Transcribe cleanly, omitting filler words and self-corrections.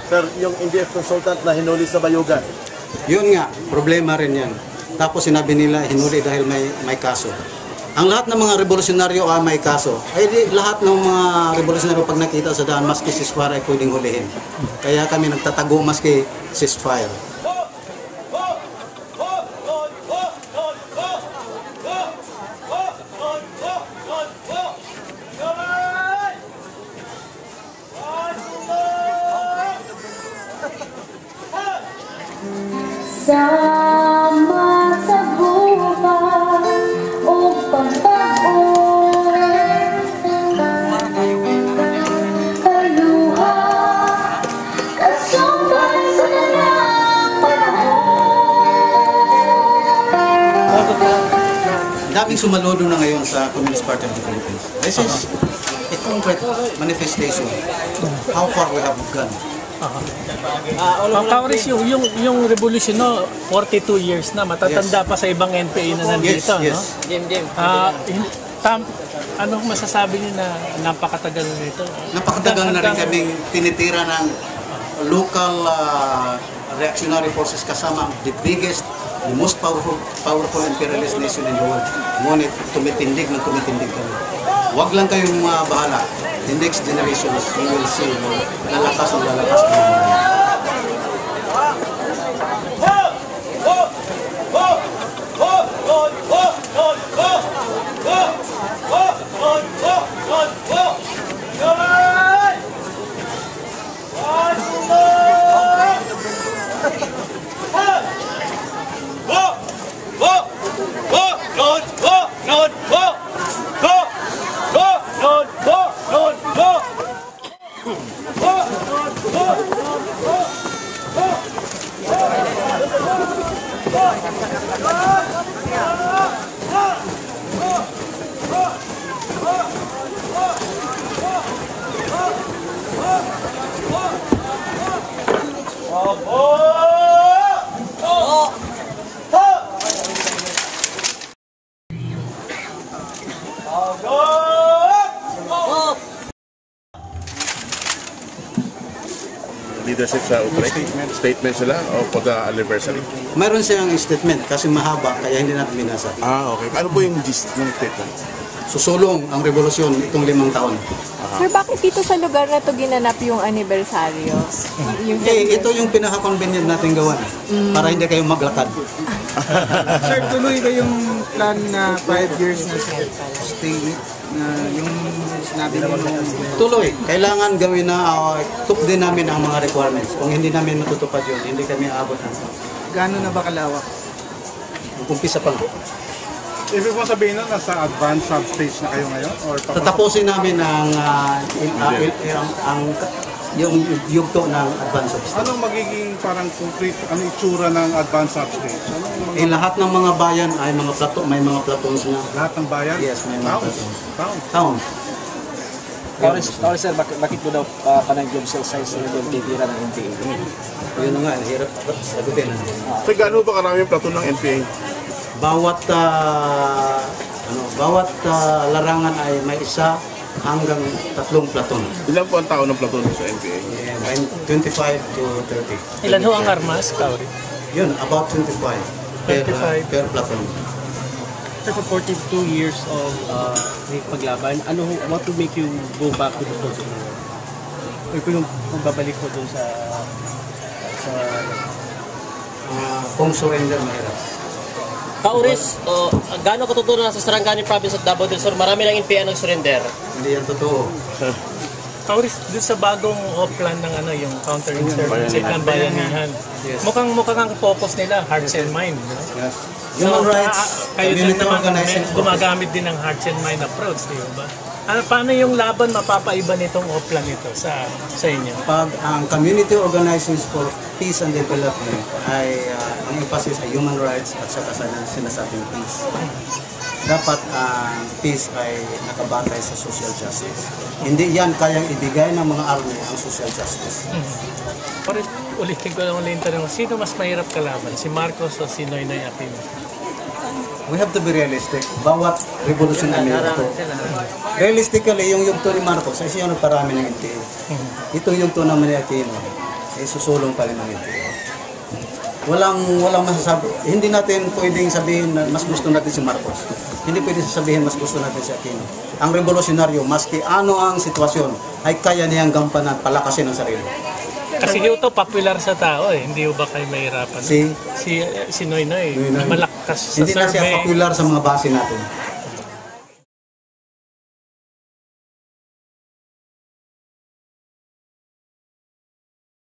Sir, yung NDF consultant na hinuli sa Bayugan. Yun nga, problema rin yan. Tapos sinabi nila hinuli dahil may kaso. Ang lahat ng mga revolusyonaryo ay may kaso. Ay di, lahat ng mga revolusyonaryo pag nakita sa daan, maski ceasefire ay pwedeng hulihin. Kaya kami nagtatago maski ceasefire. Sama sa buhay o pagbaon, kaluha, kasumbay sa kanyang panahon. Daming sumaludo na ngayon sa Communist Party of the Philippines. This is a concrete manifestation how far we have gone. Kauris, yung revolution, no, 42 years na, matatanda pa sa ibang NPA na nandito, yes. no? Ano masasabi niyo na napakatagal nito? Napakatagal na rin kaming tinitira ng local reactionary forces kasama the biggest, the most powerful imperialist nation in the world. Ngunit tumitindig kami. Huwag lang kayong bahala. The next generations, you will see lalakas ng Leadership sa statement sila o for the anniversary? Mayroon siyang statement kasi mahaba kaya hindi natin binasa. Okay. Ano po yung gist ng statement? Susulong ang revolusyon itong 5 taon. Sir, bakit dito sa lugar na to ginanap yung anibersaryo? Ito yung pinaka-convenient natin gawan para hindi kayo maglakad. Sir, tuloy ba yung plan na 5 years na stay na yung sinabi mo nung... Tuloy. Kailangan gawin na din namin ang mga requirements. Kung hindi namin matutupad yun, hindi kami aabot ng... Gano'n na ba kalawak? Umpisa pa. Ibig mo sabihin na nasa advanced sub-stage na kayo ngayon? Or tatapusin namin yung yugto ng advanced sub-stage. Anong magiging parang concrete, anong itsura ng advanced sub-stage? Lahat ng mga bayan ay mga may mga platons na. Lahat ng bayan? Yes, may mga Towns. Sorry sir, bakit mo daw panag-job cell size na yung titira ng NPA? Yun na nga, hirap sagutin. So, gaano ba karami yung platon ng NPA? Bawat larangan ay may isa hanggang 3 platon. Ilan po ang tao ng platon sa NPA? 25 to 30. Ilan ho ang armas, Kauri? Yun, about 25 per platon. After 42 years of paglaban, what would make you go back to the force of war? O kung babalik ko doon sa kung surrender, mahirap. Kauris, gaano katutuo na sa Sarangani Province at Davao del Sur, marami ng NPA nag-surrender? Hindi yan totoo. Kauris, dun sa bagong plan ng yung counterinsurgency ng bayanihan, mukhang ang focus nila, hearts and mind. Yes. Human rights, community organizing, gumagamit din ng hearts and mind approach, di ba? Paano yung laban mapapaiba nitong OPLA nito sa inyo? Pag ang community organizations for peace and development ay ang emphasis ay human rights at saka sa sinasabing peace. Dapat ang peace ay nakabatay sa social justice. Hindi yan kayang ibigay ng mga army ang social justice. Ulitin ko lang ulit tanong, sino mas mahirap kalaban? Si Marcos o si Noynoy Aquino? We have to be realistic. Bawat revolution na ito. Realistically, yung yugto ni Marcos ay siya nagparami ng NPA. Itong yugto naman ni Aquino, susulong pa rin ang NPA. Walang masasabi. Hindi natin pwedeng sabihin na mas gusto natin si Marcos. Hindi pwedeng sasabihin mas gusto natin si Aquino. Ang revolusyonaryo, maski ano ang sitwasyon, ay kaya niyang gampanan, palakasin ang sarili. Kasi yung to popular sa tao eh. Hindi ba kayo mahirapan? Si Noynoy. Malakas sa Hindi na siya survey. popular sa mga base natin.